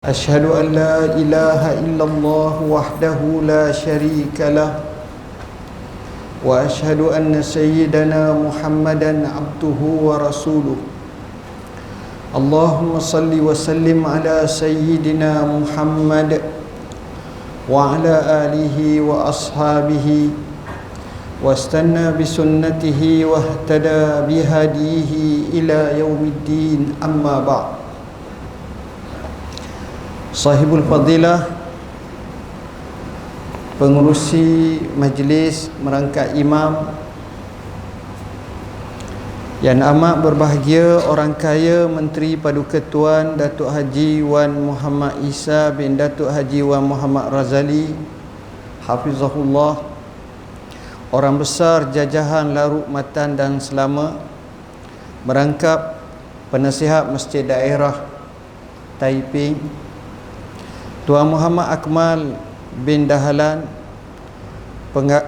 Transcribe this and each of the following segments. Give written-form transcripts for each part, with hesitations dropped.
أشهد أن لا إله إلا الله وحده لا شريك له وأشهد أن سيدنا محمدا عبده ورسوله اللهم صل وسلم على سيدنا محمد وعلى آله وأصحابه واستنى بسنته واهتدى بهديه إلى يوم الدين أما بعد. Sahibul Fadilah, pengurusi majlis merangkap imam, yang amat berbahagia orang kaya Menteri Paduka Tuan Datuk Haji Wan Muhammad Isa bin Datuk Haji Wan Muhammad Razali Hafizahullah, orang besar jajahan Larut Matan dan Selama, merangkap penasihat Masjid Daerah Taiping, Tuan Muhammad Akmal bin Dahlan,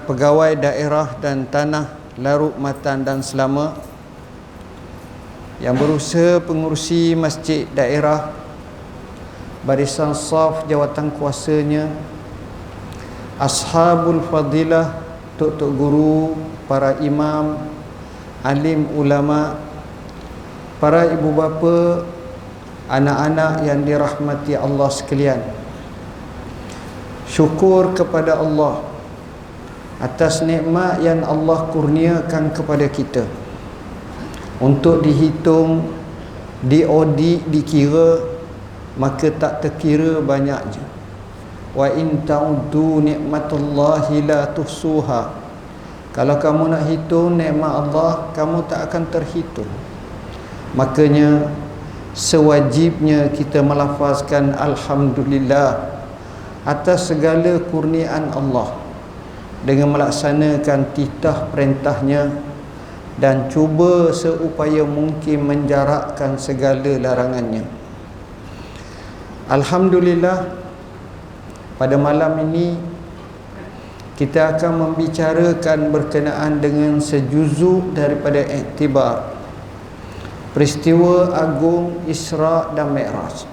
pegawai daerah dan tanah Larut Matan dan Selama, yang berusaha pengurusi masjid daerah, barisan saf jawatan kuasanya, ashabul fadilah, tok-tok guru, para imam, alim ulama, para ibu bapa, anak-anak yang dirahmati Allah sekalian. Syukur kepada Allah atas nikmat yang Allah kurniakan kepada kita. Untuk dihitung, diaudit, dikira, maka tak terkira banyaknya. Wa in ta'uddu nikmatallahi la tuhsuha. Kalau kamu nak hitung nikmat Allah, kamu tak akan terhitung. Makanya sewajibnya kita melafazkan alhamdulillah atas segala kurniaan Allah dengan melaksanakan titah perintahnya dan cuba seupaya mungkin menjarakkan segala larangannya. Alhamdulillah, pada malam ini kita akan membicarakan berkenaan dengan sejuzuk daripada iktibar peristiwa agung Isra' dan Mi'raj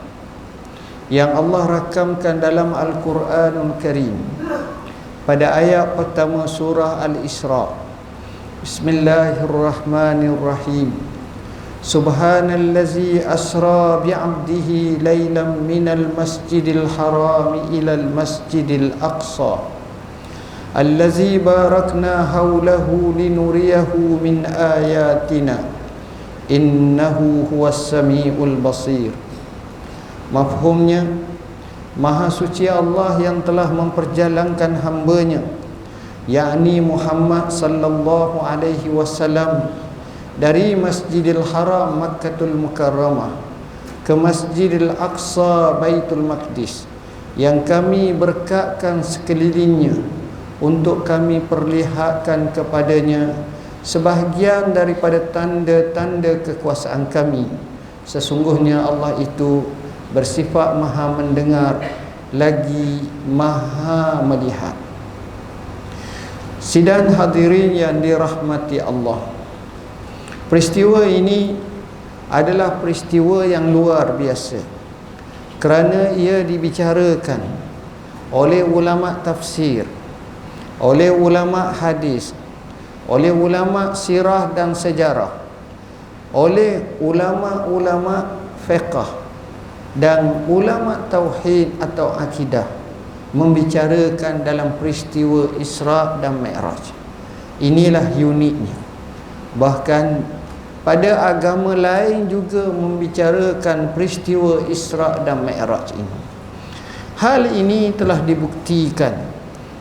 yang Allah rakamkan dalam Al-Quranul Karim pada ayat pertama surah Al-Isra'. Bismillahirrahmanirrahim. Subhanallazi asra bi'abdihi laylan minal masjidil harami ilal masjidil aqsa allazi barakna hawlahu linuriyahu min ayatina innahu huwas sami'ul basir. Mafhumnya, Maha suci Allah yang telah memperjalankan hambanya, yakni Muhammad sallallahu alaihi wasallam, dari Masjidil Haram Makkatul Mukarramah ke Masjidil Aqsa Baitul Maqdis, yang kami berkatkan sekelilingnya untuk kami perlihatkan kepadanya sebahagian daripada tanda-tanda kekuasaan kami. Sesungguhnya Allah itu bersifat maha mendengar lagi maha melihat. Sidang hadirin yang dirahmati Allah, peristiwa ini adalah peristiwa yang luar biasa kerana ia dibicarakan oleh ulama tafsir, oleh ulama hadis, oleh ulama sirah dan sejarah, oleh ulama-ulama fiqh dan ulama tauhid atau akidah, membicarakan dalam peristiwa Isra' dan Mi'raj. Inilah uniknya. Bahkan pada agama lain juga membicarakan peristiwa Isra' dan Mi'raj ini. Hal ini telah dibuktikan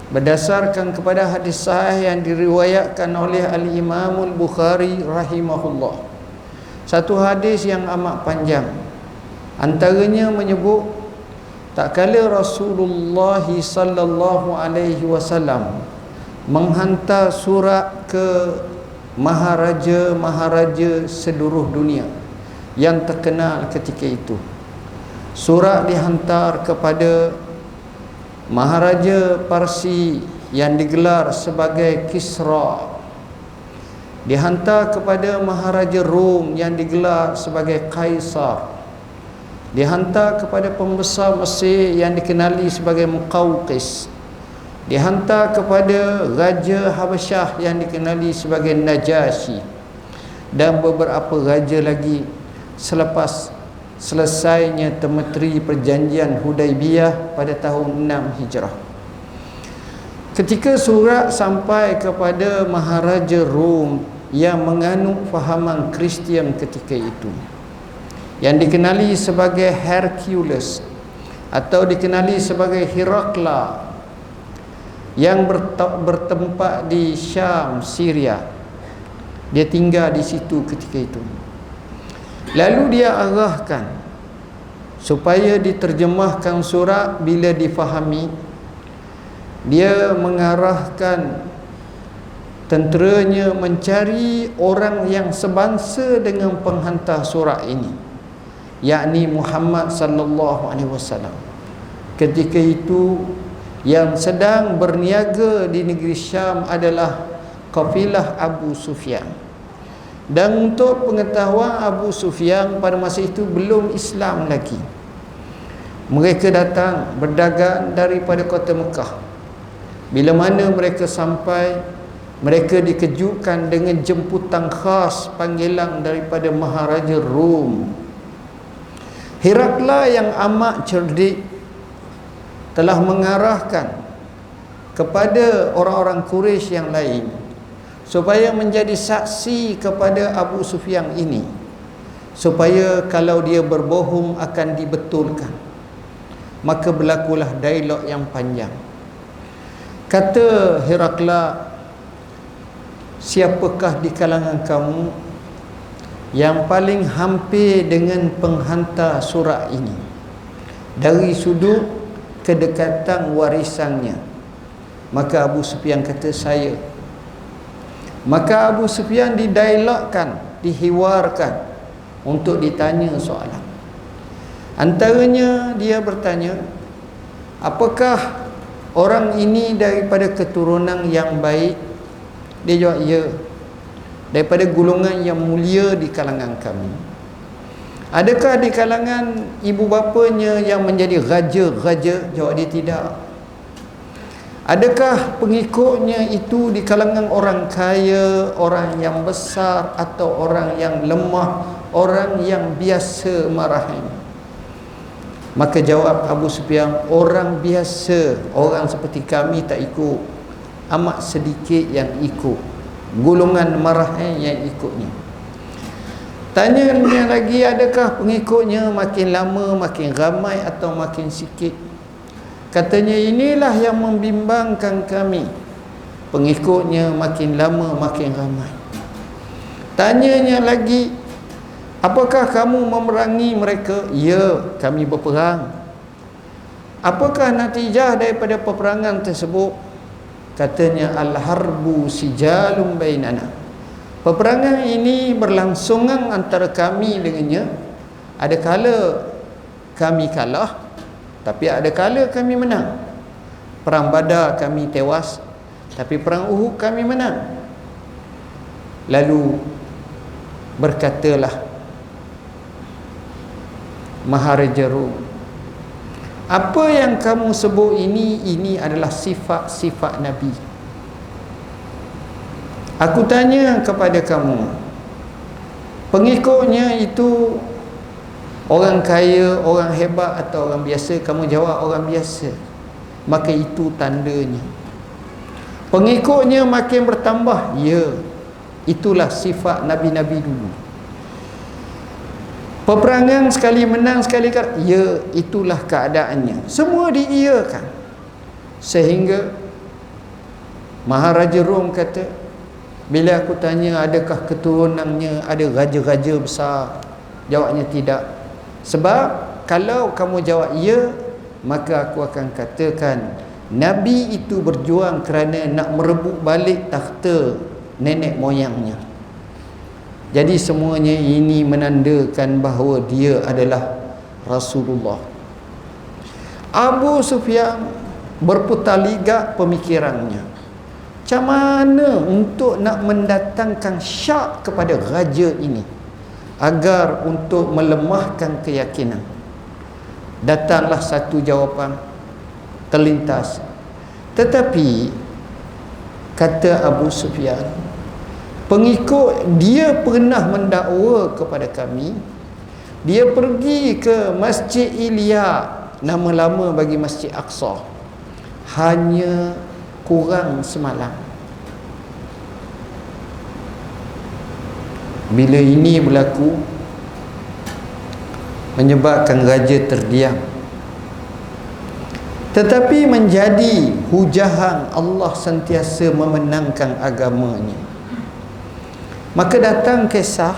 berdasarkan kepada hadis sahih yang diriwayatkan oleh Al-Imamul Bukhari rahimahullah. Satu hadis yang amat panjang, antaranya menyebut tak kala Rasulullah sallallahu alaihi wasallam menghantar surat ke maharaja-maharaja seluruh dunia yang terkenal ketika itu. Surat dihantar kepada Maharaja Parsi yang digelar sebagai Kisra, dihantar kepada Maharaja Rom yang digelar sebagai Kaisar, dihantar kepada pembesar Mesir yang dikenali sebagai Muqawqis, dihantar kepada Raja Habasyah yang dikenali sebagai Najasyi, dan beberapa raja lagi selepas selesainya temeteri perjanjian Hudaibiyah pada tahun 6 Hijrah. Ketika surat sampai kepada Maharaja Rom yang menganut fahaman Kristian ketika itu, yang dikenali sebagai Hercules atau dikenali sebagai Herakla, yang bertempat di Syam, Syria. Dia tinggal di situ ketika itu. Lalu dia arahkan supaya diterjemahkan surat. Bila difahami, dia mengarahkan tenteranya mencari orang yang sebangsa dengan penghantar surat ini, yakni Muhammad sallallahu alaihi wasallam. Ketika itu yang sedang berniaga di negeri Syam adalah kafilah Abu Sufyan. Dan untuk pengetahuan, Abu Sufyan pada masa itu belum Islam lagi. Mereka datang berdagang daripada kota Mekah. Bila mana mereka sampai, mereka dikejutkan dengan jemputan khas panggilan daripada Maharaja Rom. Herakla yang amat cerdik telah mengarahkan kepada orang-orang Quraisy yang lain supaya menjadi saksi kepada Abu Sufyan ini, supaya kalau dia berbohong akan dibetulkan. Maka berlakulah dialog yang panjang. Kata Herakla, siapakah di kalangan kamu yang paling hampir dengan penghantar surat ini dari sudut kedekatan warisannya? Maka Abu Sufyan kata, saya. Maka Abu Sufyan didialogkan, dihiwarkan untuk ditanya soalan. Antaranya dia bertanya, apakah orang ini daripada keturunan yang baik? Dia jawab, ya, daripada golongan yang mulia di kalangan kami. Adakah di kalangan ibu bapanya yang menjadi raja-raja? Jawab dia, tidak. Adakah pengikutnya itu di kalangan orang kaya, orang yang besar, atau orang yang lemah, orang yang biasa marahnya? Maka jawab Abu Sufyan, orang biasa, orang seperti kami tak ikut. Amat sedikit yang ikut. Golongan marahnya yang ikutnya. Tanya lagi, adakah pengikutnya makin lama makin ramai atau makin sikit? Katanya, inilah yang membimbangkan kami. Pengikutnya makin lama makin ramai. Tanyanya lagi, apakah kamu memerangi mereka? Ya, kami berperang. Apakah natijah daripada peperangan tersebut? Katanya, al-harbu sijalum bainana. Peperangan ini berlangsungan antara kami dengannya. Ada kala kami kalah, tapi ada kala kami menang. Perang Badar kami tewas, tapi perang Uhud kami menang. Lalu berkatalah Maharaja Rom, apa yang kamu sebut ini adalah sifat-sifat Nabi. Aku tanya kepada kamu, pengikutnya itu orang kaya, orang hebat atau orang biasa? Kamu jawab orang biasa. Maka itu tandanya pengikutnya makin bertambah. Ya, itulah sifat Nabi-Nabi dulu. Peperangan sekali menang sekali kalah. Ya, itulah keadaannya. Semua diiyakan. Sehingga Maharaja Rom kata, bila aku tanya adakah keturunannya ada raja-raja besar, jawabnya tidak. Sebab kalau kamu jawab ya, maka aku akan katakan Nabi itu berjuang kerana nak merebut balik takhta nenek moyangnya. Jadi semuanya ini menandakan bahawa dia adalah Rasulullah. Abu Sufyan berputar ligat pemikirannya. Macam mana untuk nak mendatangkan syak kepada raja ini agar untuk melemahkan keyakinan. Datanglah satu jawapan terlintas. Tetapi kata Abu Sufyan, pengikut dia pernah mendakwa kepada kami, dia pergi ke Masjid Ilya, nama lama bagi Masjid Aqsa, hanya kurang semalam. Bila ini berlaku, menyebabkan raja terdiam, tetapi menjadi hujahan Allah sentiasa memenangkan agamanya. Maka datang kisah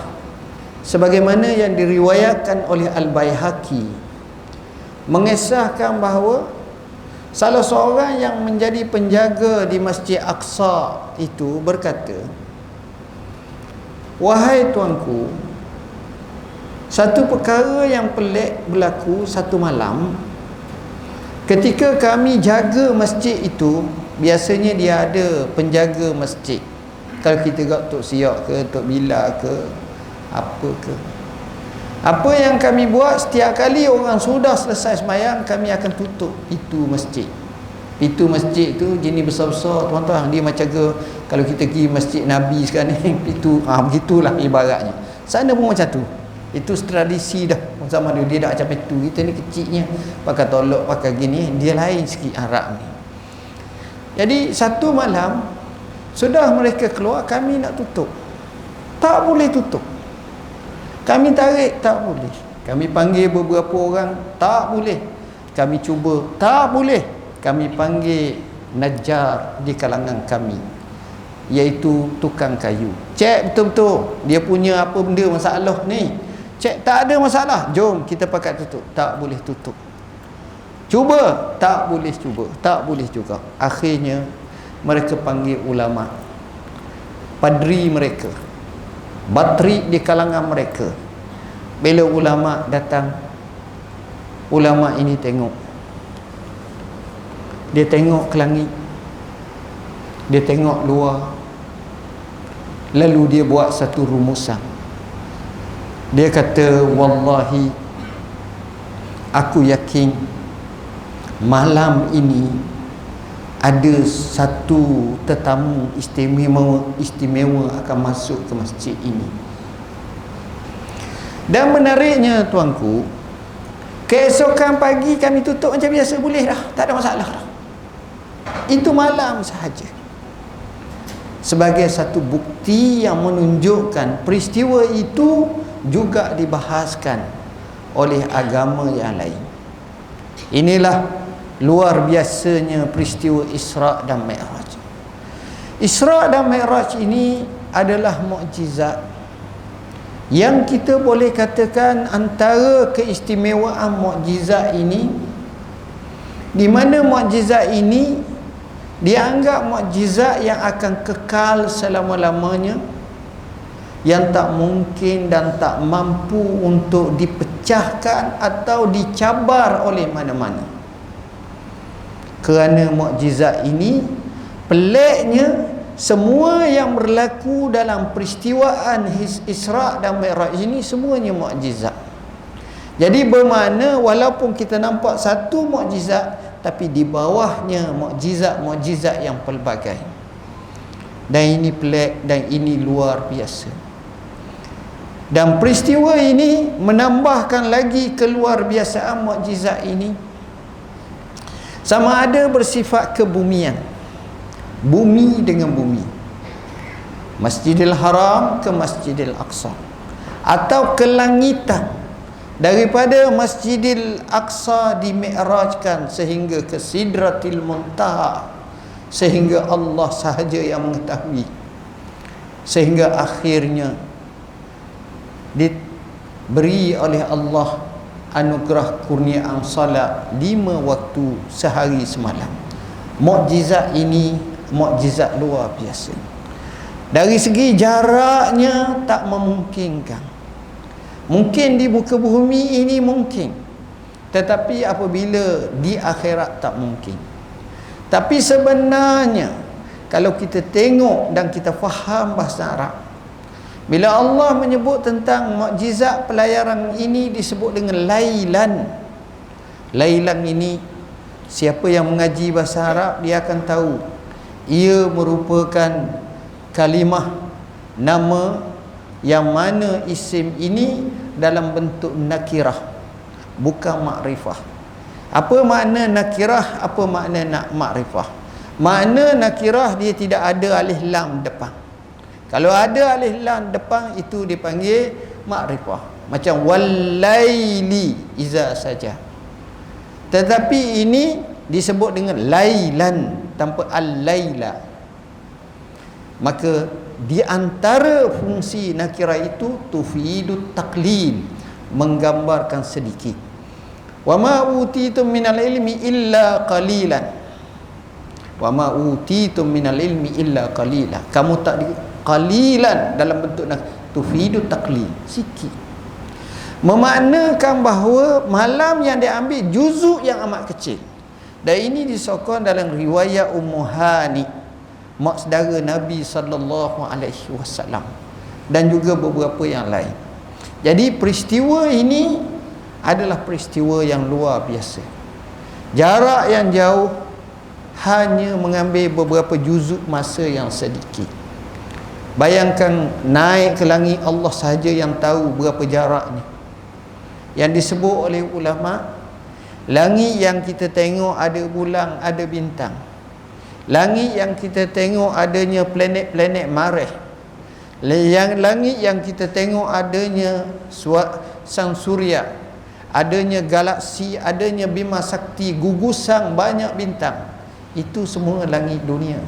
sebagaimana yang diriwayatkan oleh Al-Baihaqi, mengisahkan bahawa salah seorang yang menjadi penjaga di Masjid Aqsa itu berkata, wahai tuanku, satu perkara yang pelik berlaku satu malam. Ketika kami jaga masjid itu, biasanya dia ada penjaga masjid. Kalau kita kat Tok Siak ke, Tok Bila ke, apa ke, apa yang kami buat, setiap kali orang sudah selesai sembahyang, kami akan tutup itu masjid. Itu masjid tu jenis besar-besar, tuan-tuan. Dia macam ke, kalau kita pergi masjid Nabi sekarang ni, itu begitulah ibaratnya. Sana pun macam tu. Itu tradisi dah zaman dulu. Dia dah macam itu. Kita ni kecilnya pakai tolok, pakai gini, dia lain sikit Arab ni. Jadi satu malam sudah mereka keluar, kami nak tutup, tak boleh tutup. Kami tarik, tak boleh. Kami panggil beberapa orang, tak boleh. Kami cuba, tak boleh. Kami panggil Najjar di kalangan kami, iaitu tukang kayu. Cek betul-betul dia punya apa benda masalah ni. Cek tak ada masalah, jom kita pakai tutup. Tak boleh tutup. Cuba, tak boleh cuba. Tak boleh juga. Akhirnya mereka panggil ulama, padri mereka, batri di kalangan mereka. Bila ulama datang, ulama ini tengok, dia tengok ke langit, dia tengok luar, lalu dia buat satu rumusan. Dia kata, wallahi, aku yakin malam ini ada satu tetamu istimewa akan masuk ke masjid ini. Dan menariknya tuanku, keesokan pagi kami tutup macam biasa, boleh dah, tak ada masalah dah. Itu malam sahaja. Sebagai satu bukti yang menunjukkan peristiwa itu juga dibahaskan oleh agama yang lain. Inilah luar biasanya peristiwa Isra' dan Mi'raj. Isra' dan Mi'raj ini adalah mukjizat yang kita boleh katakan antara keistimewaan mukjizat ini, di mana mukjizat ini dianggap mukjizat yang akan kekal selama-lamanya, yang tak mungkin dan tak mampu untuk dipecahkan atau dicabar oleh mana-mana. Kerana mukjizat ini, peliknya, semua yang berlaku dalam peristiwaan Isra' dan Mi'raj ini semuanya mukjizat. Jadi bermakna walaupun kita nampak satu mukjizat, tapi di bawahnya mukjizat-mukjizat yang pelbagai. Dan ini pelik dan ini luar biasa. Dan peristiwa ini menambahkan lagi keluarbiasaan mukjizat ini. Sama ada bersifat kebumian, bumi dengan bumi, Masjidil Haram ke Masjidil Aqsa, atau kelangitan, daripada Masjidil Aqsa dimi'rajkan sehingga ke Sidratil Muntaha, sehingga Allah sahaja yang mengetahui, sehingga akhirnya diberi oleh Allah anugerah kurniaan salat 5 waktu sehari semalam. Mukjizat ini mukjizat luar biasa. Dari segi jaraknya tak memungkinkan. Mungkin di muka bumi ini mungkin, tetapi apabila di akhirat tak mungkin. Tapi sebenarnya kalau kita tengok dan kita faham bahasa Arab, bila Allah menyebut tentang mukjizat pelayaran ini disebut dengan lailan. Lailan ini, siapa yang mengaji bahasa Arab dia akan tahu ia merupakan kalimah nama yang mana isim ini dalam bentuk nakirah, bukan makrifah. Apa makna nakirah, apa makna nak makrifah? Makna nakirah dia tidak ada alif lam depan. Kalau ada alif lam depan itu dipanggil makrifah. Macam walaili iza saja. Tetapi ini disebut dengan lailan tanpa al-laila. Maka di antara fungsi nakirah itu tufidut taqlil, menggambarkan sedikit. Wa ma utitum minal ilmi illa qalilan. Wa ma utitum minal ilmi illa qalilan. Kamu tak di qalilan dalam bentuk tufidut taqlil, sikit. Memaknakan bahawa malam yang diambil juzuk yang amat kecil. Dan ini disokong dalam riwayat Ummu Hani, mak saudara Nabi sallallahu alaihi wasallam, dan juga beberapa yang lain. Jadi peristiwa ini adalah peristiwa yang luar biasa. Jarak yang jauh hanya mengambil beberapa juzuk masa yang sedikit. Bayangkan naik ke langit, Allah sahaja yang tahu berapa jaraknya. Yang disebut oleh ulama, langit yang kita tengok ada bulan, ada bintang. Langit yang kita tengok adanya planet-planet mareh. Yang langit yang kita tengok adanya sang surya, adanya galaksi, adanya bima sakti, gugusan banyak bintang. Itu semua langit dunia.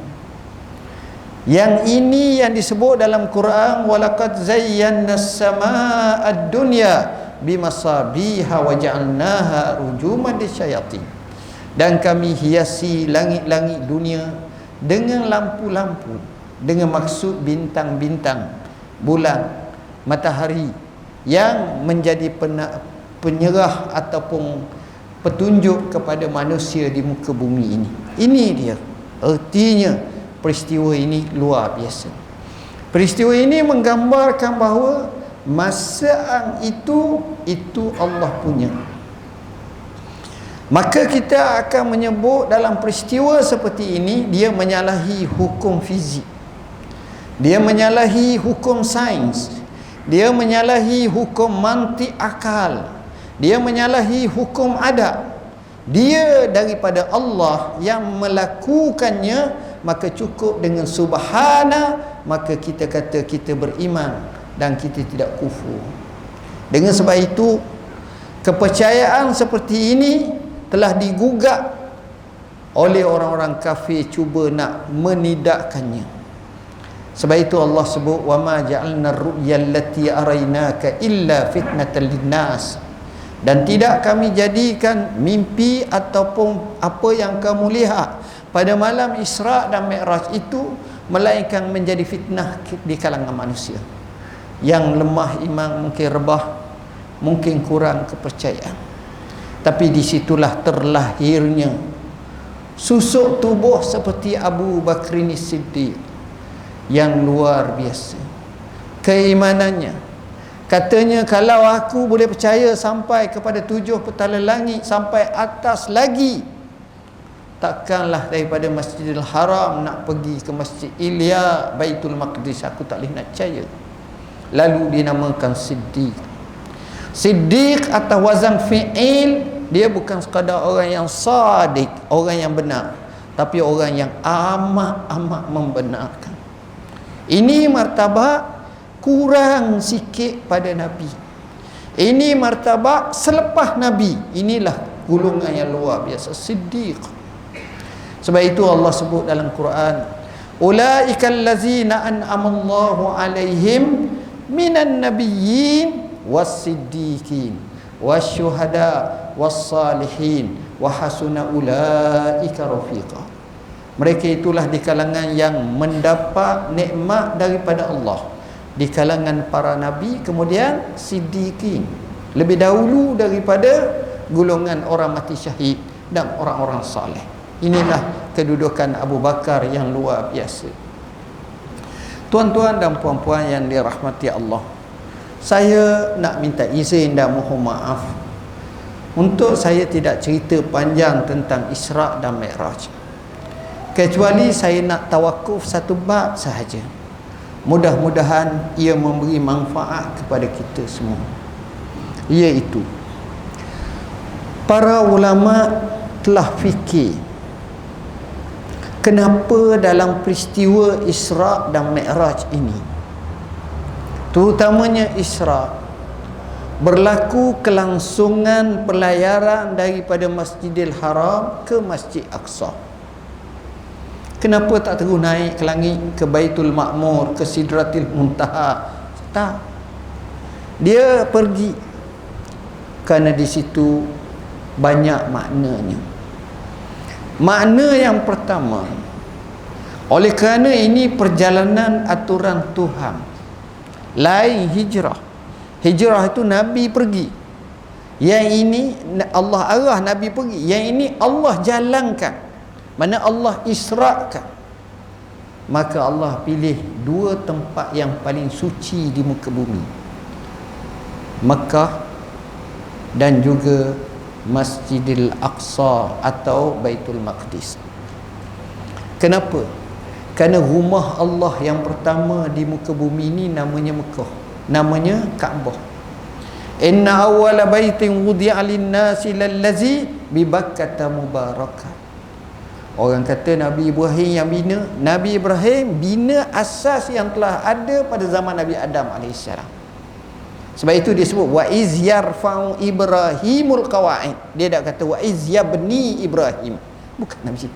Yang ini yang disebut dalam Quran, walaqad zayyana as-samaa'a ad-dunya bimasabiha wa ja'alnaha rujuman lisyayatin. Dan kami hiasi langit-langit dunia dengan lampu-lampu, dengan maksud bintang-bintang, bulan, matahari yang menjadi penyerah ataupun petunjuk kepada manusia di muka bumi ini. Ini dia artinya peristiwa ini luar biasa. Peristiwa ini menggambarkan bahawa masa itu Allah punya. Maka kita akan menyebut dalam peristiwa seperti ini, dia menyalahi hukum fizik, dia menyalahi hukum sains, dia menyalahi hukum mantik akal, dia menyalahi hukum adat. Dia daripada Allah yang melakukannya, maka cukup dengan subhana, maka kita kata kita beriman dan kita tidak kufur. Dengan sebab itu, kepercayaan seperti ini telah digugat oleh orang-orang kafir cuba nak menidakkannya. Sebab itu Allah sebut, wa ma ja'alna ar-ru'ya allati araynaka illa fitnatan linnas. Dan tidak kami jadikan mimpi ataupun apa yang kamu lihat pada malam Isra' dan Mi'raj itu melainkan menjadi fitnah di kalangan manusia. Yang lemah iman mungkin rebah, mungkin kurang kepercayaan. Tapi disitulah terlahirnya susuk tubuh seperti Abu Bakrin Siddiq yang luar biasa keimanannya. Katanya, kalau aku boleh percaya sampai kepada 7 petala langit, sampai atas lagi, takkanlah daripada Masjidil Haram nak pergi ke Masjid Ilya, Baitul Maqdis, aku tak boleh nak percaya. Lalu dinamakan Siddiq. Siddiq atas wazan fi'il, dia bukan sekadar orang yang sadiq, orang yang benar, tapi orang yang amat membenarkan. Ini martabat kurang sikit pada Nabi. Ini martabat selepas Nabi. Inilah golongan yang luar biasa, Siddiq. Sebab itu Allah sebut dalam Quran, ulaikal ladzina an'amallahu alaihim minan nabiyyin was-siddiqin wasyuhada was-salihin wa hasuna ulaika rafiqa. Mereka itulah di kalangan yang mendapat nikmat daripada Allah, di kalangan para nabi, kemudian siddiqin, lebih dahulu daripada golongan orang mati syahid dan orang-orang saleh. Inilah kedudukan Abu Bakar yang luar biasa. Tuan-tuan dan puan-puan yang dirahmati Allah, saya nak minta izin dan mohon maaf Untuk saya tidak cerita panjang tentang Isra' dan Mi'raj, kecuali saya nak tawakuf satu bab sahaja. Mudah-mudahan ia memberi manfaat kepada kita semua, iaitu para ulama telah fikir kenapa dalam peristiwa Isra' dan Mi'raj ini, terutamanya Isra', berlaku kelangsungan pelayaran daripada Masjidil Haram ke Masjid Aqsa. Kenapa tak terus naik ke langit, ke Baitul Ma'mur, ke Sidratil Muntaha? Tak. Dia pergi kerana di situ banyak maknanya. Makna yang pertama, oleh kerana ini perjalanan aturan Tuhan, lain hijrah. Hijrah itu Nabi pergi, yang ini Allah arah Nabi pergi, yang ini Allah jalankan, mana Allah isra'kan. Maka Allah pilih dua tempat yang paling suci di muka bumi, Mekah dan juga Masjidil Aqsa atau Baitul Maqdis. Kenapa? Kerana rumah Allah yang pertama di muka bumi ini namanya Mekah, namanya Kaabah. Inna awwala baitin wudi'a lin-nasi lallazi bi Bakkah mubarakah. Orang kata Nabi Ibrahim yang bina. Nabi Ibrahim bina asas yang telah ada pada zaman Nabi Adam AS. Sebab itu dia sebut wa iz yarfa'u Ibrahimul qawa'id. Dia tak kata wa iz yabni Ibrahim. Bukan Nabi.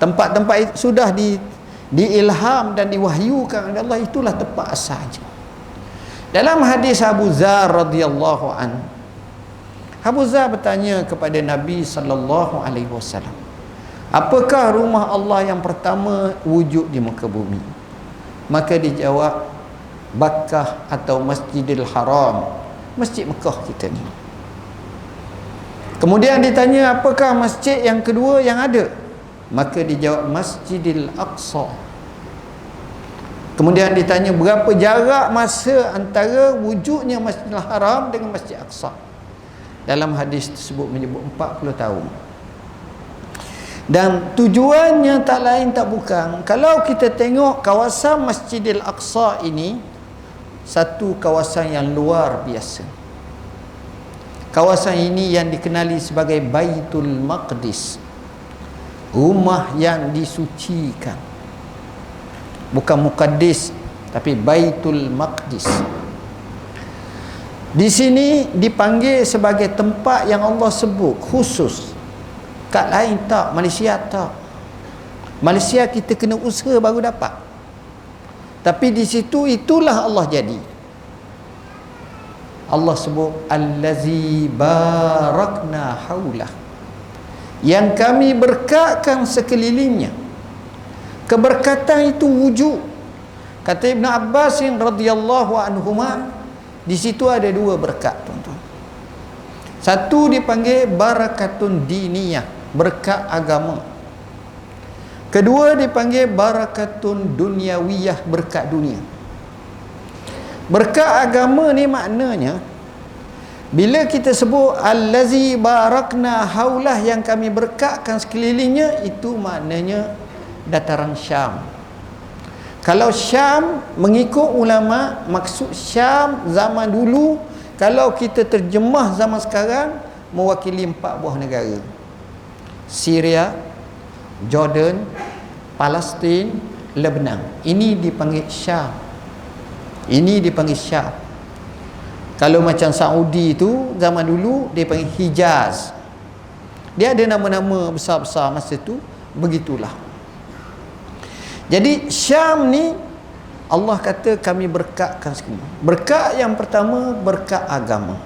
Tempat-tempat itu sudah diilham dan diwahyukan oleh Allah, itulah tempat asalnya. Dalam hadis Abu Dzar radhiyallahu an, Abu Dzar bertanya kepada Nabi sallallahu alaihi wasallam, apakah rumah Allah yang pertama wujud di muka bumi? Maka dijawab, Bakkah atau Masjidil Haram, Masjid Mekah kita ni. Kemudian ditanya, apakah masjid yang kedua yang ada? Maka dijawab, Masjidil Aqsa. Kemudian ditanya, berapa jarak masa antara wujudnya Masjidil Haram dengan Masjid Aqsa? Dalam hadis tersebut menyebut 40 tahun. Dan tujuannya tak lain tak bukan, kalau kita tengok kawasan Masjidil Aqsa ini, satu kawasan yang luar biasa. Kawasan ini yang dikenali sebagai Baitul Maqdis, rumah yang disucikan. Bukan Muqaddis, tapi Baitul Maqdis. Di sini dipanggil sebagai tempat yang Allah sebut khusus. Kat lain tak, Malaysia tak. Malaysia kita kena usaha baru dapat. Tapi di situ itulah Allah jadi. Allah sebut allazi barakna haulah, yang kami berkatkan sekelilingnya. Keberkatan itu wujud. Kata Ibn Abbas radhiyallahu anhuma, di situ ada dua berkat, tuan-tuan. Satu dipanggil barakatun diniyah, berkat agama. Kedua dipanggil barakatun dunyawiyah, berkat dunia. Berkat agama ni maknanya, bila kita sebut allazi barakna haulah, yang kami berkatkan sekelilingnya, itu maknanya dataran Syam. Kalau Syam mengikut ulama, maksud Syam zaman dulu, kalau kita terjemah zaman sekarang, mewakili 4 buah negara: Syria, Jordan, Palestin, Lebanon. Ini dipanggil Syam. Ini dipanggil Syam. Kalau macam Saudi itu zaman dulu dia panggil Hijaz. Dia ada nama-nama besar-besar masa tu. Begitulah. Jadi Syam ni Allah kata kami berkatkan semua. Berkat yang pertama, berkat agama.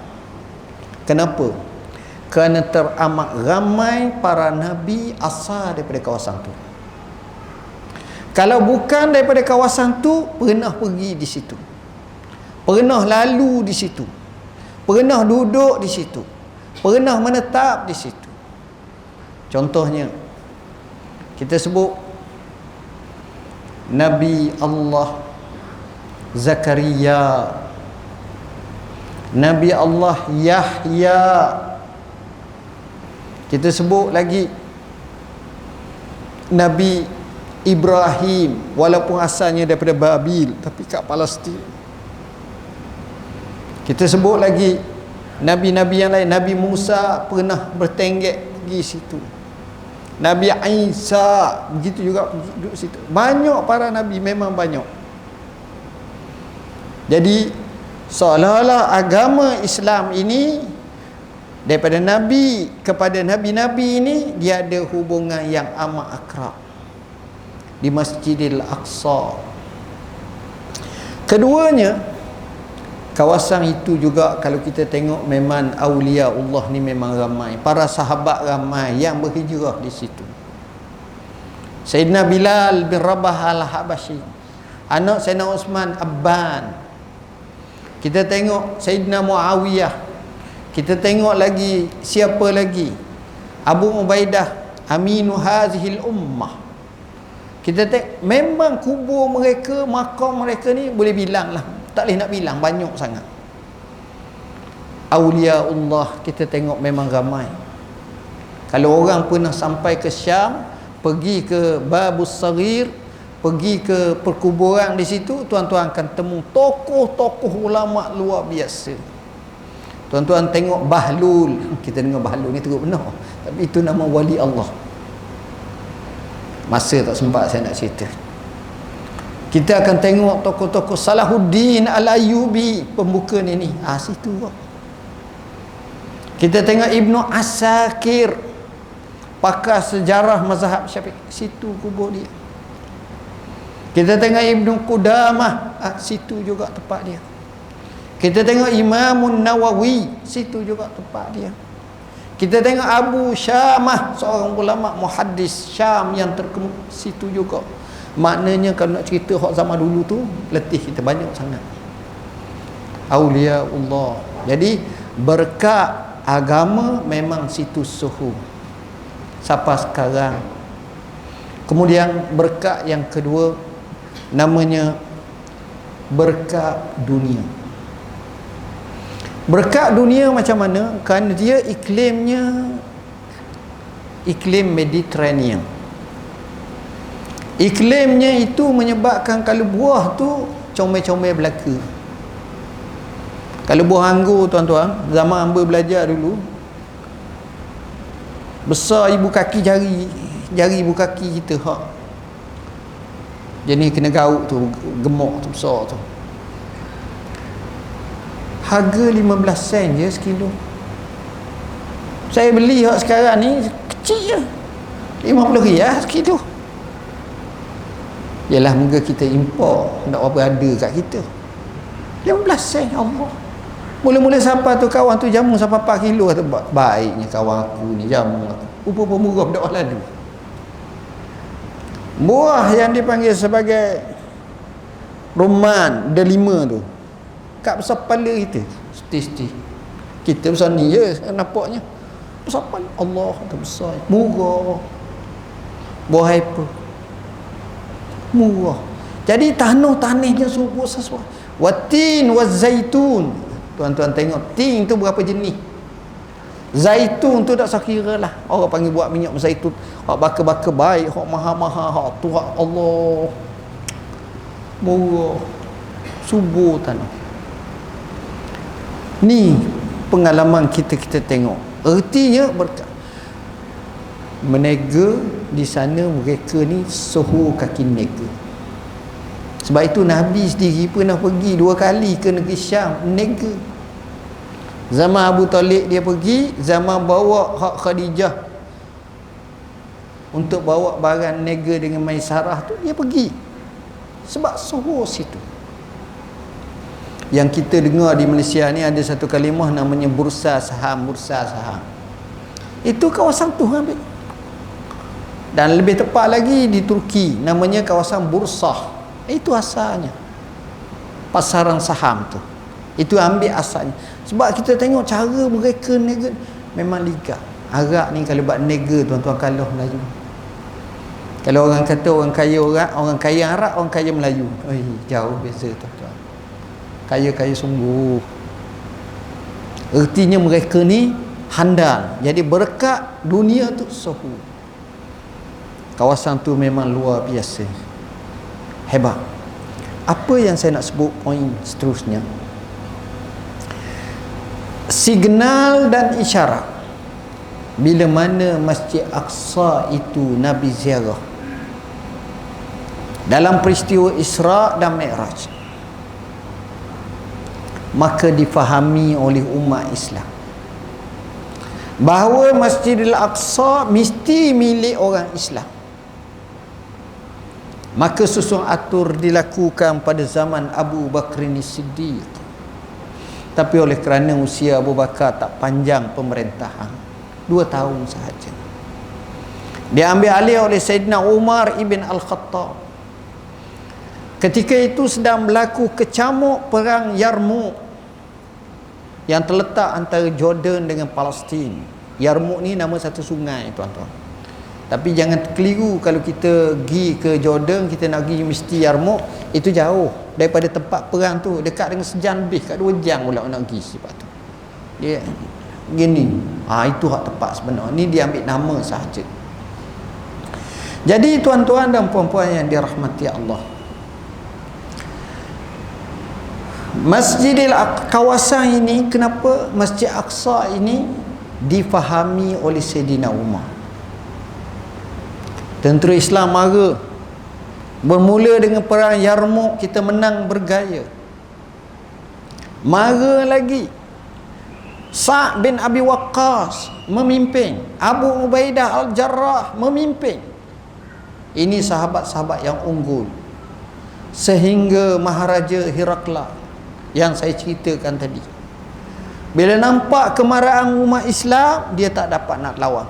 Kenapa? Kerana teramat ramai para nabi asal daripada kawasan tu. Kalau bukan daripada kawasan tu, pernah pergi di situ, pernah lalu di situ, pernah duduk di situ, pernah menetap di situ. Contohnya, kita sebut Nabi Allah Zakaria, Nabi Allah Yahya, Kita sebut lagi Nabi Ibrahim, walaupun asalnya daripada Babil tapi kat Palestin. Kita sebut lagi Nabi-Nabi yang lain. Nabi Musa pernah bertenggek pergi situ. Nabi Isa begitu juga duduk situ. Banyak para Nabi, memang banyak. Jadi seolah-olah agama Islam ini daripada Nabi kepada Nabi-Nabi ini dia ada hubungan yang amat akrab di Masjidil Aqsa. Keduanya, kawasan itu juga kalau kita tengok memang awliya Allah ni memang ramai, para sahabat ramai yang berhijrah di situ. Sayyidina Bilal bin Rabah al-Habashi, anak Sayyidina Uthman Abban. Kita tengok Sayyidina Muawiyah. Kita tengok lagi siapa lagi? Abu Ubaidah, aminu hazihil ummah. Kita tengok memang kubur mereka, makam mereka ni boleh bilang lah, tak boleh nak bilang, banyak sangat. Awliya Allah kita tengok memang ramai. Kalau orang pernah sampai ke Syam, pergi ke Babus Saghir, pergi ke perkuburan di situ, tuan-tuan akan temu tokoh-tokoh ulama luar biasa. Tuan-tuan tengok Bahlul, kita dengar Bahlul ni teruk benar, tapi itu nama wali Allah. Masa tak sempat saya nak cerita. Kita akan tengok tokoh-tokoh Salahuddin Al-Ayyubi, pembuka ni situ kok. Kita tengok Ibnu Asakir, pakar sejarah mazhab Syafi'i, situ kubur dia. Kita tengok Ibnu Qudamah, situ juga tempat dia. Kita tengok Imamun Nawawi, situ juga tempat dia. Kita tengok Abu Syamah, seorang ulama muhaddis Syam yang terkemuka, situ juga. Maknanya kalau nak cerita hak zaman dulu tu, letih kita banyak sangat. Aulia Allah. Jadi berkat agama memang situ suhu sampai sekarang. Kemudian berkat yang kedua namanya berkat dunia. Berkat dunia macam mana? Kerana dia iklimnya iklim Mediterranean. Iklimnya itu menyebabkan kalau buah tu comel-comel belaka. Kalau buah anggur tuan-tuan, zaman hamba belajar dulu, besar ibu kaki jari ibu kaki kita hak. Jenis kena gauk tu, gemuk tu, besar tu. Harga 15 sen je sekilo. Saya beli hak sekarang ni kecil je, 50 riyal sekilo. Yalah, moga kita import, tak apa ada kat kita. 15 sen, Allah. Mula-mula siapa tu kawan tu jamu sampai 4 kilo, kata baiknya kawan aku ni jamu aku. Rupa pemurah dak lalu. Buah yang dipanggil sebagai rumman delima tu, kat besar kepala kita, seti-seti. Kita besar ni je nampaknya. Besar kepala Allah tu besar. Murah. Buah apa? Murah. Jadi tanahnya subur sesuai. Watin wazaitun. Tuan-tuan tengok tin tu berapa jenis. Zaitun tu tak sakira lah. Orang panggil buat minyak zaitun, hak bakar-bakar baik, hak mahal-mahal, hak tu hak Allah. Murah. Subur tanah. Ni pengalaman kita tengok. Ertinya menega di sana mereka ni suhu kaki nega. Sebab itu Nabi sendiri pernah pergi 2 kali ke negeri Syam nega. Zaman Abu Talib dia pergi, zaman bawa hak Khadijah untuk bawa barang nega dengan Maisarah tu dia pergi. Sebab suhu situ. Yang kita dengar di Malaysia ni ada satu kalimah namanya bursa saham. Itu kawasan tu ambil. Dan lebih tepat lagi di Turki namanya kawasan Bursah. Itu asalnya pasaran saham tu. Itu ambil asalnya. Sebab kita tengok cara mereka nega memang liga. Arab ni kalau buat nega tuan-tuan kalah Melayu. Kalau orang kata orang kaya Arab, orang kaya Melayu. Jauh beza tuan-tuan. Kaya-kaya sungguh. Ertinya mereka ni handal. Jadi berkat dunia tu Sohu. Kawasan tu memang luar biasa, hebat. Apa yang saya nak sebut poin seterusnya, signal dan isyarat bila mana Masjid Aqsa itu Nabi ziarah dalam peristiwa Isra' dan Mi'raj, maka difahami oleh umat Islam bahawa Masjidil Aqsa mesti milik orang Islam. Maka susun atur dilakukan pada zaman Abu Bakr As-Siddiq. Tapi oleh kerana usia Abu Bakar tak panjang pemerintahan, 2 tahun sahaja, dia ambil alih oleh Sayyidina Umar ibn Al-Khattab. Ketika itu sedang berlaku kecamuk perang Yarmouk yang terletak antara Jordan dengan Palestin. Yarmouk ni nama satu sungai, tuan-tuan. Tapi jangan keliru, kalau kita pergi ke Jordan, kita nak pergi mesti Yarmouk, itu jauh daripada tempat perang tu, dekat dengan sejam lebih, kat 2 jam pula nak pergi sebab tu. Dia gini. Itu hak tepat sebenar. Ni dia ambil nama sahaja. Jadi tuan-tuan dan puan-puan yang dirahmati Allah, Masjidil kawasan ini, kenapa Masjid Aqsa ini difahami oleh Sayyidina Umar? Tentera Islam mara. Bermula dengan perang Yarmouk, kita menang bergaya. Mara lagi, Sa'd bin Abi Waqqas memimpin, Abu Ubaidah Al-Jarrah memimpin. Ini sahabat-sahabat yang unggul. Sehingga Maharaja Herakla yang saya ceritakan tadi, bila nampak kemarahan umat Islam, dia tak dapat nak lawan.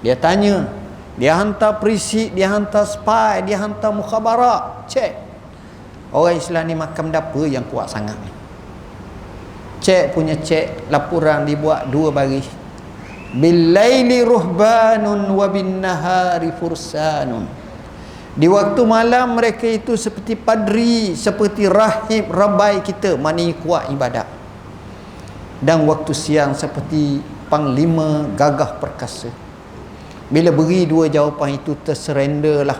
Dia tanya, dia hantar perisik, dia hantar spy, dia hantar mukhabarat, cek orang Islam ni makan apa yang kuat sangat ni. Cek punya cek, laporan dibuat 2 baris. Billaili ruhbanun wa bin nahari fursanun. Di waktu malam mereka itu seperti padri, seperti rahib rabai kita, maknanya kuat ibadat. Dan waktu siang seperti panglima gagah perkasa. Bila beri 2 jawapan itu, terserenderlah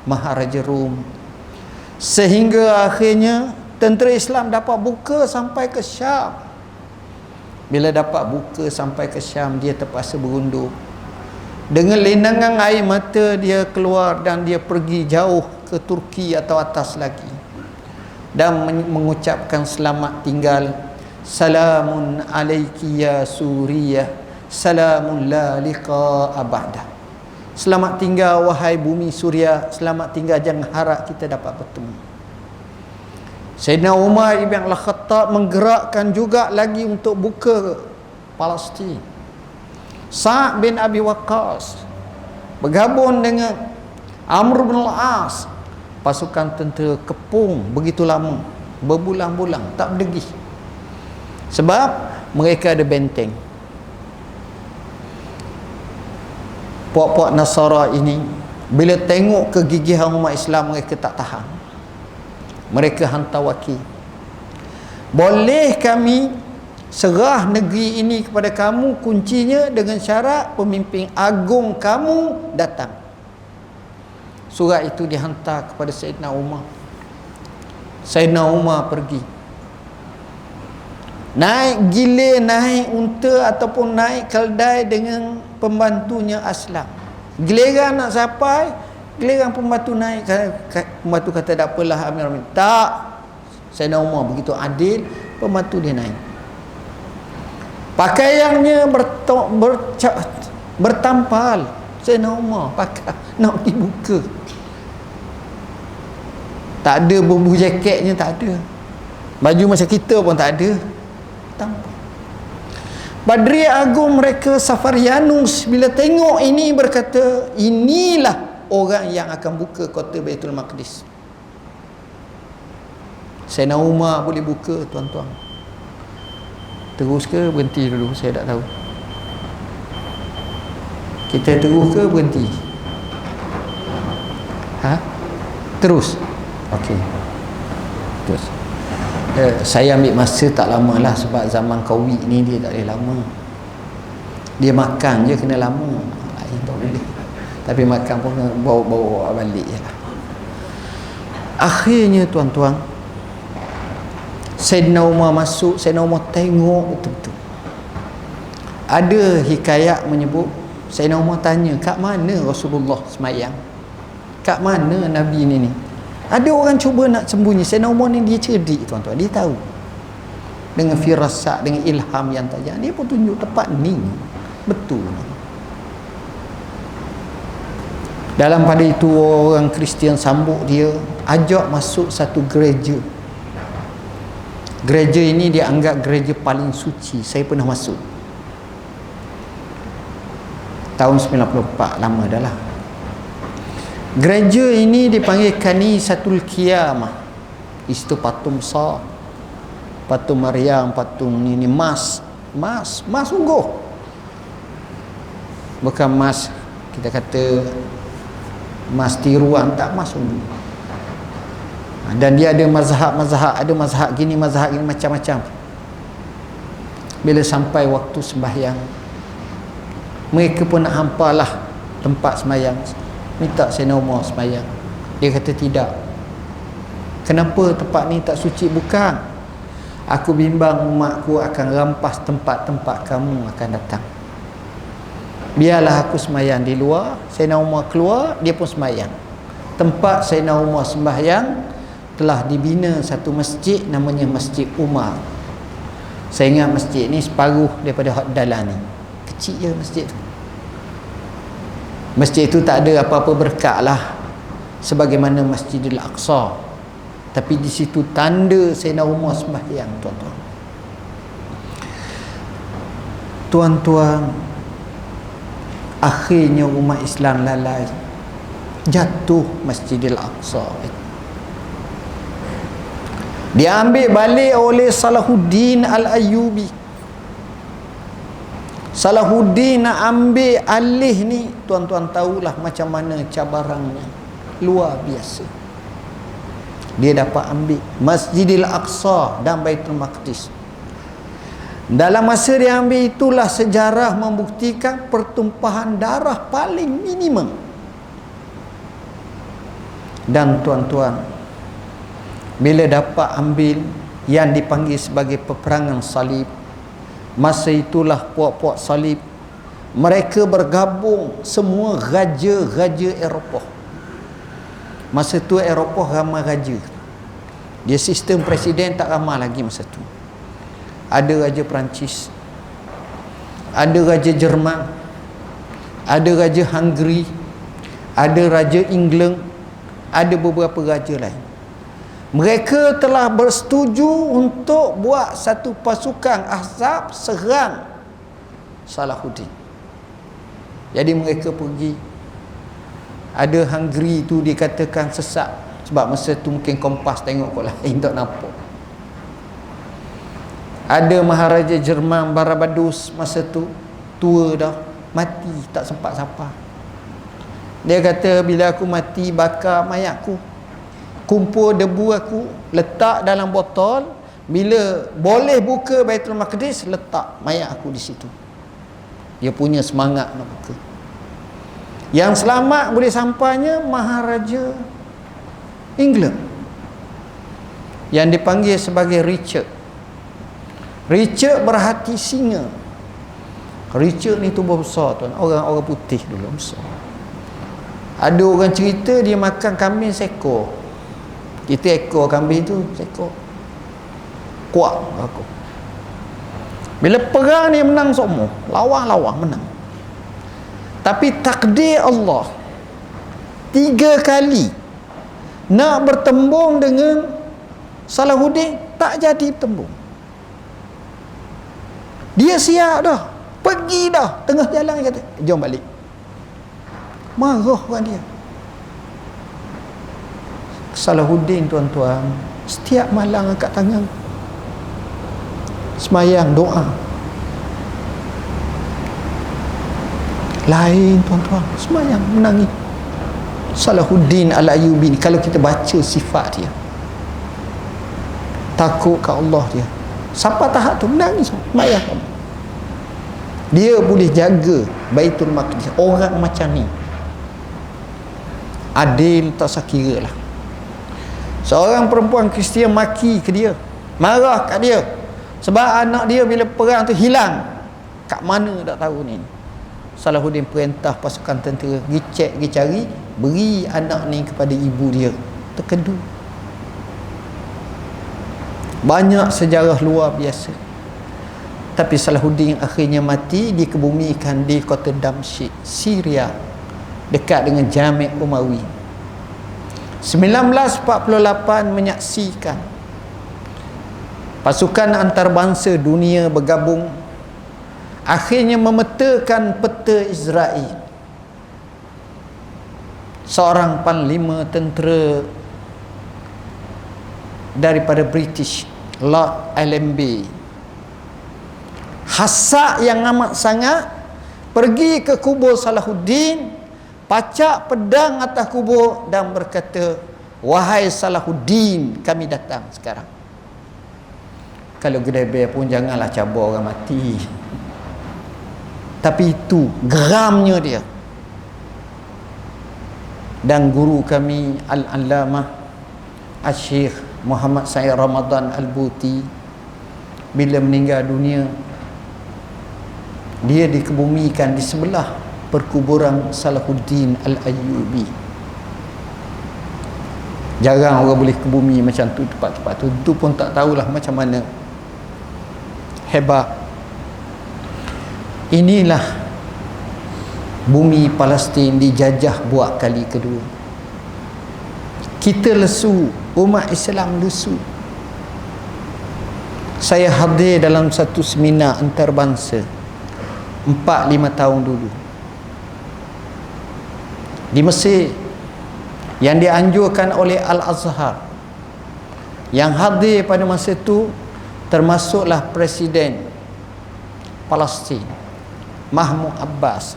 Maharaja Rom. Sehingga akhirnya tentera Islam dapat buka sampai ke Syam. Bila dapat buka sampai ke Syam, dia terpaksa berundur. Dengan lenangan air mata dia keluar dan dia pergi jauh ke Turki atau atas lagi, dan mengucapkan selamat tinggal. Salamun alaiki ya Suriah, salamun la liqa'a ba'da. Selamat tinggal wahai bumi Suriah, selamat tinggal, jangan harap kita dapat bertemu. Sayyidina Umar ibn Al-Khattab menggerakkan juga lagi untuk buka Palestin. Sa'd bin Abi Waqqas bergabung dengan Amr bin Al-As. Pasukan tentera kepung begitu lama, berbulan-bulan tak berdegi, sebab mereka ada benteng. Puak-puak Nasara ini bila tengok kegigihan umat Islam, mereka tak tahan. Mereka hantar wakil, boleh kami serah negeri ini kepada kamu, kuncinya dengan syarat pemimpin agung kamu datang. Surat itu dihantar kepada Sayyidina Umar. Sayyidina Umar pergi, naik gilir, naik unta ataupun naik keldai dengan pembantunya Aslam. Giliran nak sampai, giliran pembantu naik, pembantu kata tak apalah Amir Amin. Tak, Sayyidina Umar begitu adil, pembantu dia naik. Pakaiannya bertampal. Sayyidina Umar pakai nak pergi buka, tak ada bumbu jaketnya, tak ada. Baju macam kita pun tak ada. Tampal. Badri Agung mereka Safarianus bila tengok ini berkata, inilah orang yang akan buka kota Baitul Maqdis. Sayyidina Umar boleh buka, tuan-tuan. Terus ke berhenti dulu, saya tak tahu. Kita terus ke berhenti? Terus? Okey, terus. Saya ambil masa tak lama lah, sebab zaman Covid ni dia tak boleh lama. Dia makan je kena lama. Tak boleh. Tapi makan pun bawa balik je lah. Akhirnya tuan-tuan, Sayyidina Umar masuk. Sayyidina Umar tengok betul-betul. Ada hikayat menyebut Sayyidina Umar tanya, kat mana Rasulullah semayang? Kat mana Nabi ni? Ada orang cuba nak sembunyi. Sayyidina Umar ni dia cerdik tuan-tuan. Dia tahu. Dengan firasat, dengan ilham yang tajam, dia pun tunjuk tepat ni. Betul. Dalam pada itu orang Kristian sambut dia, ajak masuk satu gereja. Gereja ini dia anggap gereja paling suci. Saya pernah masuk tahun 94, lama dah lah. Gereja ini dipanggil Kanisatul Qiyamah. Itu patung besar, patung Maryam, patung ni emas sungguh, bukan emas kita kata emas tiruan, tak, emas sungguh. Dan dia ada mazhab, ada mazhab gini macam-macam. Bila sampai waktu sembahyang, mereka pun nak hampalah tempat sembahyang, minta Sayyidina Umar sembahyang. Dia kata tidak. Kenapa tempat ni tak suci? Bukan, aku bimbang umatku akan rampas tempat-tempat kamu akan datang. Biarlah aku sembahyang di luar. Sayyidina Umar keluar, dia pun sembahyang. Tempat Sayyidina Umar sembahyang telah dibina satu masjid namanya Masjid Umar. Saya ingat masjid ni separuh daripada Hak Dalan ni. Kecil je masjid tu. Masjid tu tak ada apa-apa berkat lah sebagaimana Masjidil Aqsa. Tapi di situ tanda Sayyidina Umar sembahyang, tuan-tuan. Tuan-tuan, akhirnya umat Islam lalai, jatuh Masjidil Aqsa. Diambil balik oleh Salahuddin Al-Ayyubi. Salahuddin nak ambil alih ni, tuan-tuan tahulah macam mana cabarannya, luar biasa. Dia dapat ambil Masjidil Aqsa dan Baitul Maqdis. Dalam masa dia ambil itulah sejarah membuktikan pertumpahan darah paling minimum. Dan tuan-tuan, bila dapat ambil yang dipanggil sebagai peperangan salib, masa itulah puak-puak salib mereka bergabung, semua raja-raja Eropah. Masa tu Eropah ramai raja. Dia sistem presiden tak ramai lagi masa tu. Ada raja Perancis, ada raja Jerman, ada raja Hungary, ada raja England, ada beberapa raja lain. Mereka telah bersetuju untuk buat satu pasukan Ahzab serang Salahuddin. Jadi mereka pergi. Ada Hungary tu dikatakan sesat sebab masa tu mungkin kompas tengok kot lain, tak nampak. Ada Maharaja Jerman Barbados masa tu tua dah, mati tak sempat sapa. Dia kata, bila aku mati bakar mayatku, kumpul debu aku, letak dalam botol, bila boleh buka Baitul Maqdis, letak mayat aku di situ. Dia punya semangat nak buka. Yang selamat boleh sampainya Maharaja England yang dipanggil sebagai Richard. Richard berhati singa. Richard ni tubuh besar tuan, orang putih dulu besar. Ada orang cerita dia makan kambing seekor. Kita ekor kambing tu seekor. Kuat aku. Bila perang dia menang semua, lawan menang. Tapi takdir Allah, 3 kali nak bertembung dengan Salahuddin, tak jadi bertembung. Dia siap dah, pergi dah, tengah jalan kata, jom balik. Marah kan dia. Salahuddin tuan-tuan, setiap malam angkat tangan, semayang doa. Lain tuan-tuan, semayang menangis. Salahuddin Al-Ayyubi, kalau kita baca sifat dia, takut ke Allah dia, sampai tahap tu menangis semayang. Dia boleh jaga Baitul Maqdis. Orang macam ni adil tak sekira lah. Seorang perempuan Kristian maki ke dia, marah kat dia sebab anak dia bila perang tu hilang. Kat mana tak tahu ni. Salahuddin perintah pasukan tentera pergi cek, pergi cari, beri anak ni kepada ibu dia. Terkedu. Banyak sejarah luar biasa. Tapi Salahuddin akhirnya mati, dikebumikan di kota Damsyik, Syria, dekat dengan Jami' Umawi. 1948 menyaksikan pasukan antarabangsa dunia bergabung, akhirnya memetakan peta Israel. Seorang panglima tentera daripada British, Lord Allenby, hasad yang amat sangat, pergi ke kubur Salahuddin, pacak pedang atas kubur dan berkata, wahai Salahuddin, kami datang sekarang. Kalau gedebel pun janganlah cabar orang mati. Tapi itu geramnya dia. Dan guru kami Al-Allamah Al-Syekh Muhammad Said Ramadan Al-Buti, bila meninggal dunia, dia dikebumikan di sebelah perkuburan Salahuddin Al-Ayyubi. Jarang orang boleh kebumi macam tu, tempat-tempat tu. Itu pun tak tahulah macam mana. Hebat. Inilah bumi Palestin dijajah buat kali kedua. Kita lesu, umat Islam lesu. Saya hadir dalam satu seminar antarabangsa 4-5 tahun dulu di Mesir, yang dianjurkan oleh Al-Azhar. Yang hadir pada masa itu termasuklah Presiden Palestin Mahmud Abbas,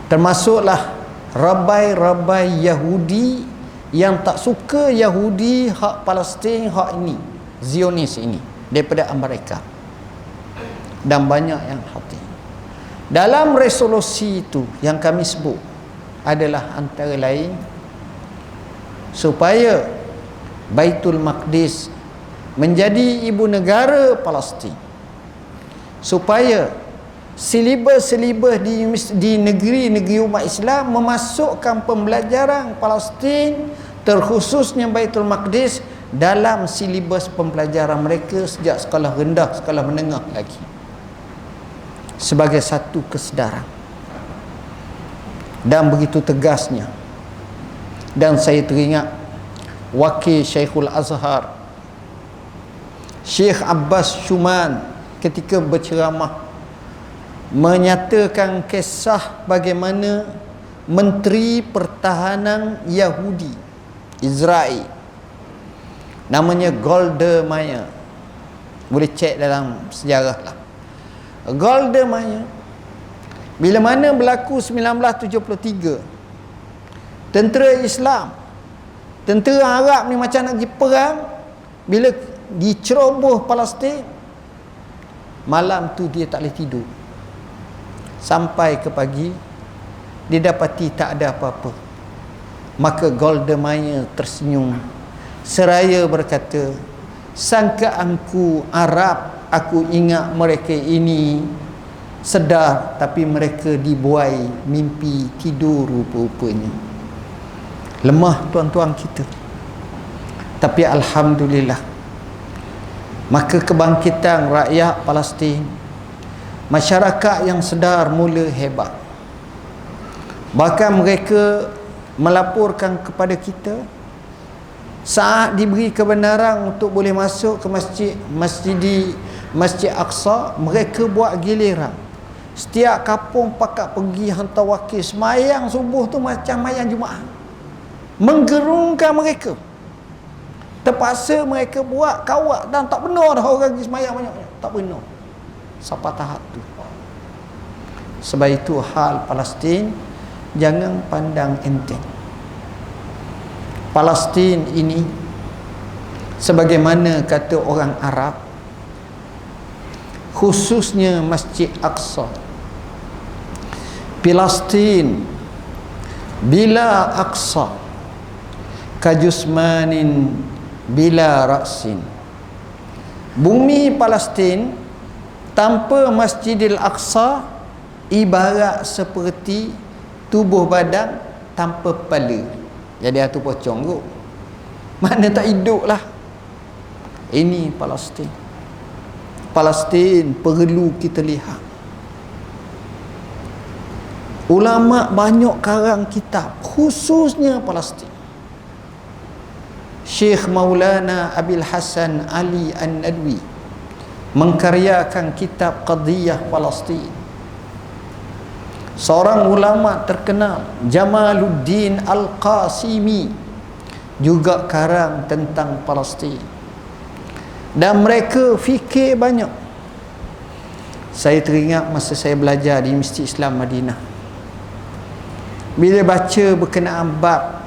termasuklah rabai-rabai Yahudi yang tak suka Yahudi hak Palestin, hak ini Zionis ini daripada Amerika, dan banyak yang hadir. Dalam resolusi itu yang kami sebut adalah antara lain supaya Baitul Maqdis menjadi ibu negara Palestin, supaya silibus-silibus di negeri-negeri umat Islam memasukkan pembelajaran Palestin, terkhususnya Baitul Maqdis, dalam silibus pembelajaran mereka sejak sekolah rendah, sekolah menengah lagi, sebagai satu kesedaran. Dan begitu tegasnya. Dan saya teringat wakil Syekhul Azhar Syekh Abbas Shuman ketika berceramah menyatakan kisah bagaimana Menteri Pertahanan Yahudi Israel, namanya Golda Meir, boleh cek dalam sejarah lah. Golda Meir bila mana berlaku 1973, tentera Islam, tentera Arab ni macam nak pergi perang, bila diceroboh Palestin, malam tu dia tak boleh tidur sampai ke pagi, didapati tak ada apa-apa. Maka Golda Meir tersenyum seraya berkata, sangkaanku Arab, aku ingat mereka ini sedar, tapi mereka dibuai mimpi tidur rupa-rupanya. Lemah tuan-tuan kita. Tapi alhamdulillah, maka kebangkitan rakyat Palestin, masyarakat yang sedar mula hebat. Bahkan mereka melaporkan kepada kita, saat diberi kebenaran untuk boleh masuk ke Masjid Aqsa, mereka buat giliran. Setiap kampung pakat pergi hantar wakil semayang subuh tu macam mayang Jumaat. Menggerungkan mereka. Terpaksa mereka buat kawat, dan tak benar dah orang pergi semayang banyak-banyak. Tak benar. Sampai tahap tu. Sebab itu hal Palestin jangan pandang enteng. Palestin ini, sebagaimana kata orang Arab, khususnya Masjid Aqsa. Palestin bila Aqsa kajusmanin bila ra'sin. Bumi Palestin tanpa Masjidil Aqsa ibarat seperti tubuh badan tanpa kepala. Jadi tu pocong tu. Mana tak hidup lah. Ini Palestin. Palestin perlu kita lihat. Ulama banyak karang kitab khususnya Palestin. Syekh Maulana Abil Hasan Ali An-Nadwi mengkaryakan kitab Qadiyah Palestin. Seorang ulama terkenal Jamaluddin Al-Qasimi juga karang tentang Palestin. Dan mereka fikir banyak. Saya teringat masa saya belajar di Masjid Islam Madinah, bila baca berkenaan bab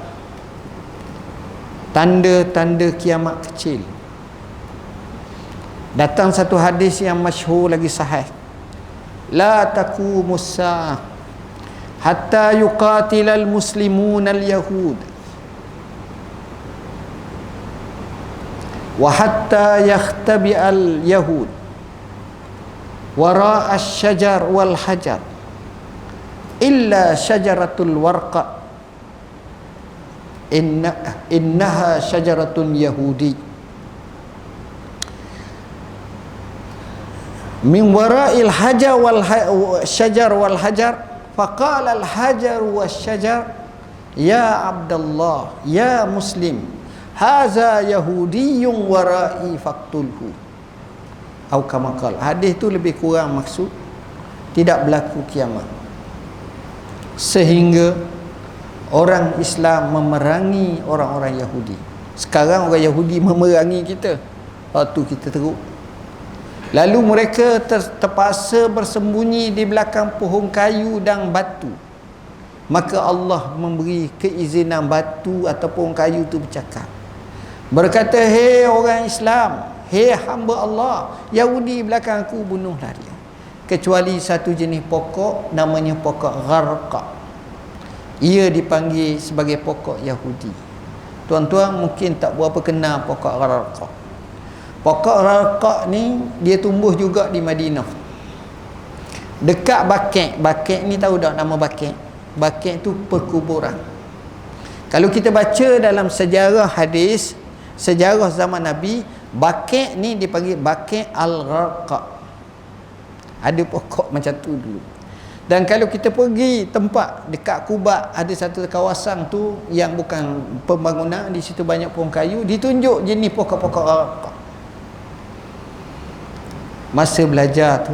tanda-tanda kiamat kecil, datang satu hadis yang masyhur lagi sahih, la taqumus saah hatta yuqatilal muslimun al-yahud wa hatta yakhtabi'al yahud wara asy-syajar wal hajar illa syajaratul warqa innaha syajaratun yahudi min wara'il hajar wal syajar wal hajar faqala al hajar was syajar ya Abdullah ya muslim haza yahudiyyun wara'i faqtulhu atau kama qala. Hadis tu lebih kurang maksud tidak berlaku kiamat sehingga orang Islam memerangi orang-orang Yahudi. Sekarang orang Yahudi memerangi kita, tu kita teruk. Lalu mereka terpaksa bersembunyi di belakang pohon kayu dan batu. Maka Allah memberi keizinan batu atau pohon kayu itu bercakap, berkata, hei orang Islam, hei hamba Allah, Yahudi belakang aku bunuhlah dia. Kecuali satu jenis pokok namanya pokok gharqa. Ia dipanggil sebagai pokok Yahudi. Tuan-tuan mungkin tak berapa kenal pokok gharqa. Pokok gharqa ni dia tumbuh juga di Madinah, dekat Baqi'. Baqi' ni tahu tak nama Baqi'? Baqi' tu perkuburan. Kalau kita baca dalam sejarah hadis, sejarah zaman Nabi, Baqi' ni dipanggil Baqi' al-Gharqa. Ada pokok macam tu dulu. Dan kalau kita pergi tempat dekat Kuba, ada satu kawasan tu yang bukan pembangunan, di situ banyak pohon kayu, ditunjuk jenis pokok-pokok Gharqa. Masa belajar tu,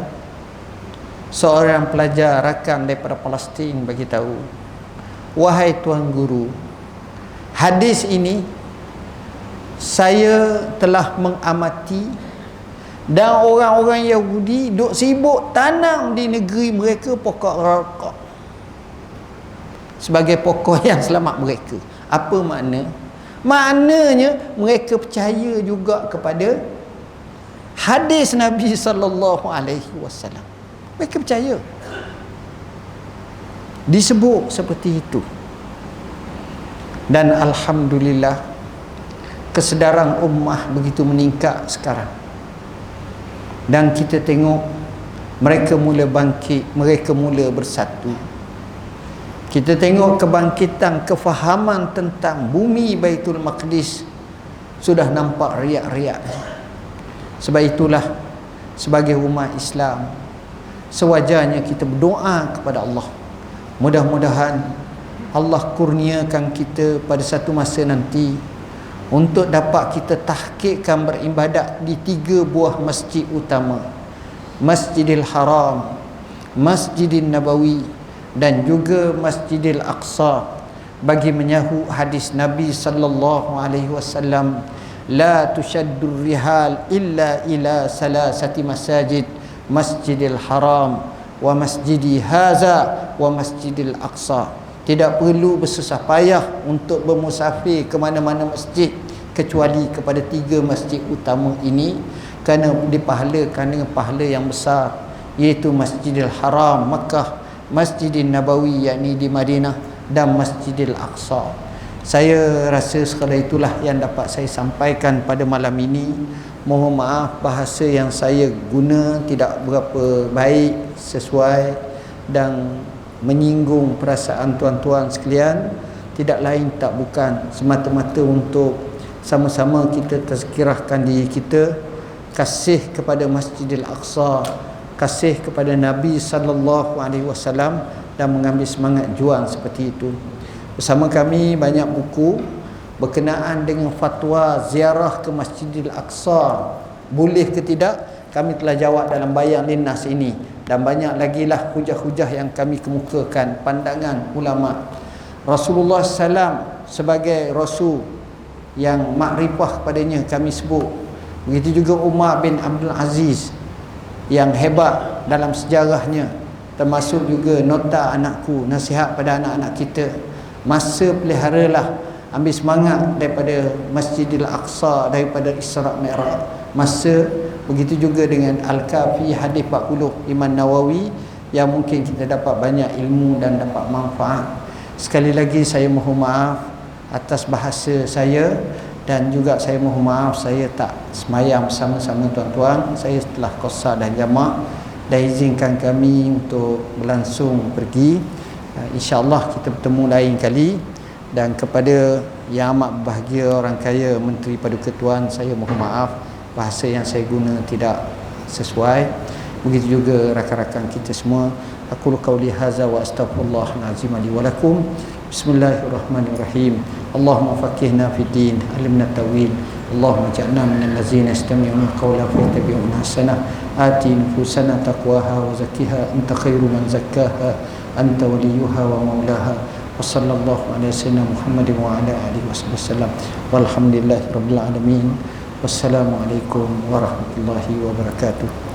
seorang pelajar rakan daripada Palestin bagi tahu, wahai tuan guru, hadis ini saya telah mengamati dan orang-orang Yahudi duk sibuk tanam di negeri mereka pokok Gharqa sebagai pokok yang selamat mereka. Apa makna? Maknanya mereka percaya juga kepada hadis Nabi sallallahu alaihi wasallam. Mereka percaya. Disebut seperti itu. Dan alhamdulillah kesedaran ummah begitu meningkat sekarang. Dan kita tengok mereka mula bangkit, mereka mula bersatu. Kita tengok kebangkitan kefahaman tentang bumi Baitul Maqdis sudah nampak riak-riak. Sebab itulah sebagai umat Islam sewajarnya kita berdoa kepada Allah. Mudah-mudahan Allah kurniakan kita pada satu masa nanti untuk dapat kita tahqiqkan beribadat di 3 buah masjid utama, Masjidil Haram, Masjidil Nabawi dan juga Masjidil Aqsa, bagi menyahut hadis Nabi sallallahu alaihi wasallam, la tushaddur rihal illa ila salasati masajid, Masjidil Haram wa masjidi haza wa Masjidil Aqsa. Tidak perlu bersusah payah untuk bermusafir ke mana-mana masjid kecuali kepada 3 masjid utama ini kerana dipahalakan dengan pahala yang besar, iaitu Masjidil Haram Makkah, Masjidil Nabawi yakni di Madinah, dan Masjidil Aqsa. Saya rasa sekadar itulah yang dapat saya sampaikan pada malam ini. Mohon maaf bahasa yang saya guna tidak berapa baik, sesuai dan menyinggung perasaan tuan-tuan sekalian. Tidak lain tak bukan semata-mata untuk sama-sama kita tazkirahkan diri kita, kasih kepada Masjidil Aqsa, kasih kepada Nabi sallallahu alaihi wasallam, dan mengambil semangat juang seperti itu. Bersama kami banyak buku berkenaan dengan fatwa ziarah ke Masjidil Aqsa, boleh ke tidak, kami telah jawab dalam Bayan Linnas ini, dan banyak lagi lah hujah-hujah yang kami kemukakan, pandangan ulama. Rasulullah SAW sebagai Rasul yang makrifah kepadanya kami sebut. Begitu juga Umar bin Abdul Aziz yang hebat dalam sejarahnya, termasuk juga nota anakku, nasihat pada anak-anak kita, masa peliharalah, ambil semangat daripada Masjidil Aqsa, daripada Isra' Mi'raj. Masa begitu juga dengan Al-Kafi hadis 40 Imam Nawawi, yang mungkin kita dapat banyak ilmu dan dapat manfaat. Sekali lagi saya mohon maaf atas bahasa saya, dan juga saya mohon maaf saya tak semayam bersama-sama tuan-tuan. Saya setelah qasar dan jamak, dan izinkan kami untuk berlangsung pergi. InsyaAllah kita bertemu lain kali. Dan kepada yang amat berbahagia orang kaya Menteri Paduka Tuan, saya mohon maaf bahasa yang saya guna tidak sesuai. Begitu juga rakan-rakan kita semua. Aqulu qawli hadza wa astaghfirullahal azim li wa lakum. Bismillahirrahmanirrahim. Allahumma faqihna fid din, alimna tawil. Allahumma ja'alna minal ladzina yastami'una al-qawla fayattabi'una ahsanah. Ati nufusana taqwaha wa zakkiha anta khairu man zakkaha anta waliyuha wa maulaha. Wa sallallahu ala sayyidina Muhammadin wa ala alihi wasallam. Walhamdulillahi rabbil alamin. Wassalamualaikum warahmatullahi wabarakatuh.